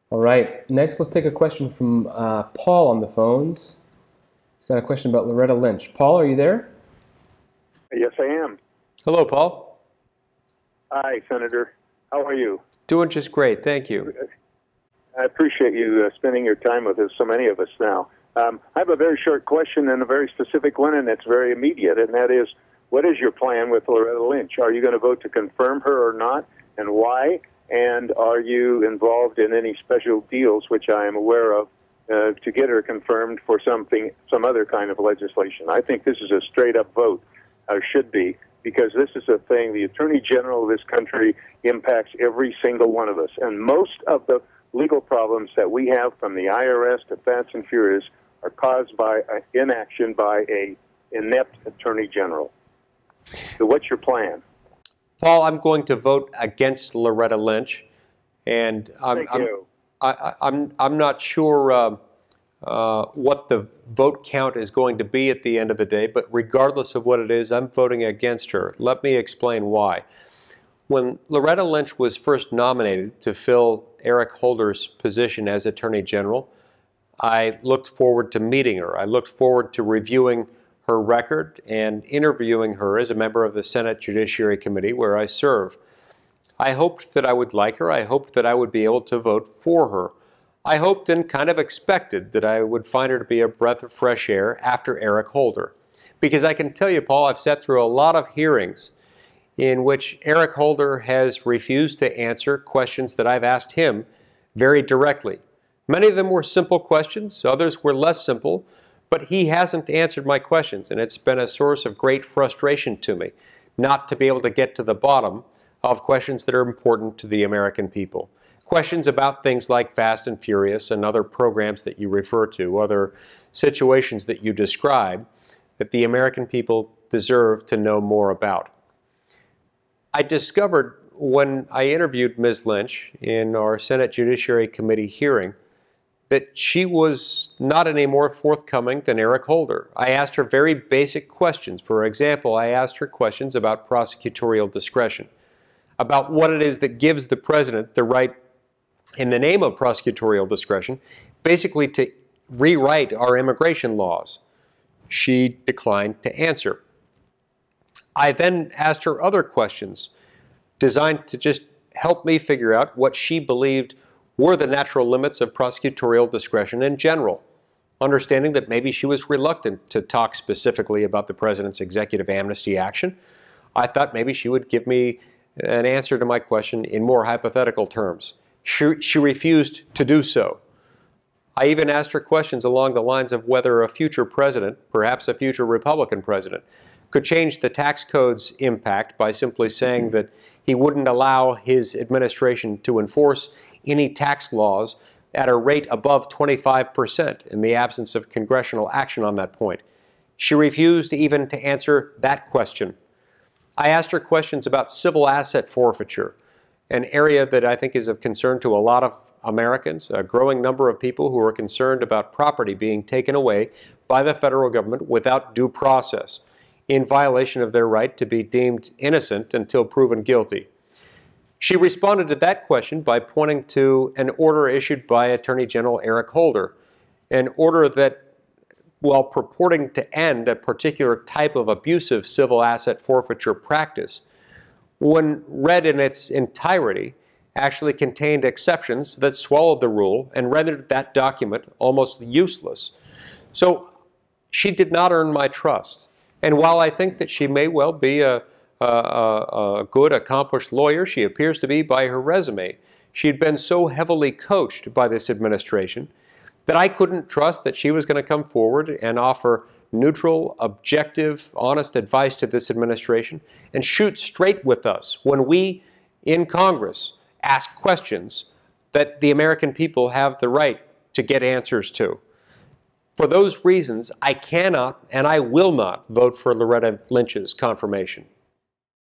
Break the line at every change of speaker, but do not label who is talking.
All right, next let's take a question from Paul on the phones. He's got a question about Loretta Lynch. Paul, are you there?
Yes, I am.
Hello, Paul.
Hi, Senator. How are you?
Doing just great, thank you.
I appreciate you spending your time with us, so many of us now. I have a very short question and a very specific one, and it's very immediate, and that is, what is your plan with Loretta Lynch? Are you going to vote to confirm her or not, and why? And are you involved in any special deals, which I am aware of, to get her confirmed for some other kind of legislation? I think this is a straight-up vote, or should be, because this is a thing, the Attorney General of this country impacts every single one of us, and most of the legal problems that we have, from the IRS to Fast and Furious, are caused by inaction by a inept Attorney General. So what's your plan?
Paul, I'm going to vote against Loretta Lynch, and I'm not sure what the vote count is going to be at the end of the day, but regardless of what it is, I'm voting against her. Let me explain why. When Loretta Lynch was first nominated to fill Eric Holder's position as Attorney General, I looked forward to meeting her. I looked forward to reviewing her record and interviewing her as a member of the Senate Judiciary Committee where I serve. I hoped that I would like her. I hoped that I would be able to vote for her. I hoped and kind of expected that I would find her to be a breath of fresh air after Eric Holder. Because I can tell you, Paul, I've sat through a lot of hearings in which Eric Holder has refused to answer questions that I've asked him very directly. Many of them were simple questions, others were less simple, but he hasn't answered my questions, and it's been a source of great frustration to me not to be able to get to the bottom of questions that are important to the American people. Questions about things like Fast and Furious and other programs that you refer to, other situations that you describe, that the American people deserve to know more about. I discovered when I interviewed Ms. Lynch in our Senate Judiciary Committee hearing that she was not any more forthcoming than Eric Holder. I asked her very basic questions. For example, I asked her questions about prosecutorial discretion, about what it is that gives the president the right, in the name of prosecutorial discretion, basically to rewrite our immigration laws. She declined to answer. I then asked her other questions designed to just help me figure out what she believed were the natural limits of prosecutorial discretion in general, understanding that maybe she was reluctant to talk specifically about the president's executive amnesty action. I thought maybe she would give me an answer to my question in more hypothetical terms. She refused to do so. I even asked her questions along the lines of whether a future president, perhaps a future Republican president, could change the tax code's impact by simply saying that he wouldn't allow his administration to enforce any tax laws at a rate above 25% in the absence of congressional action on that point. She refused even to answer that question. I asked her questions about civil asset forfeiture, an area that I think is of concern to a lot of Americans, a growing number of people who are concerned about property being taken away by the federal government without due process, in violation of their right to be deemed innocent until proven guilty. She responded to that question by pointing to an order issued by Attorney General Eric Holder, an order that, while purporting to end a particular type of abusive civil asset forfeiture practice, when read in its entirety, actually contained exceptions that swallowed the rule and rendered that document almost useless. So she did not earn my trust. And while I think that she may well be a good, accomplished lawyer, she appears to be by her resume, she had been so heavily coached by this administration that I couldn't trust that she was going to come forward and offer neutral, objective, honest advice to this administration and shoot straight with us when we in Congress ask questions that the American people have the right to get answers to. For those reasons, I cannot and I will not vote for Loretta Lynch's confirmation.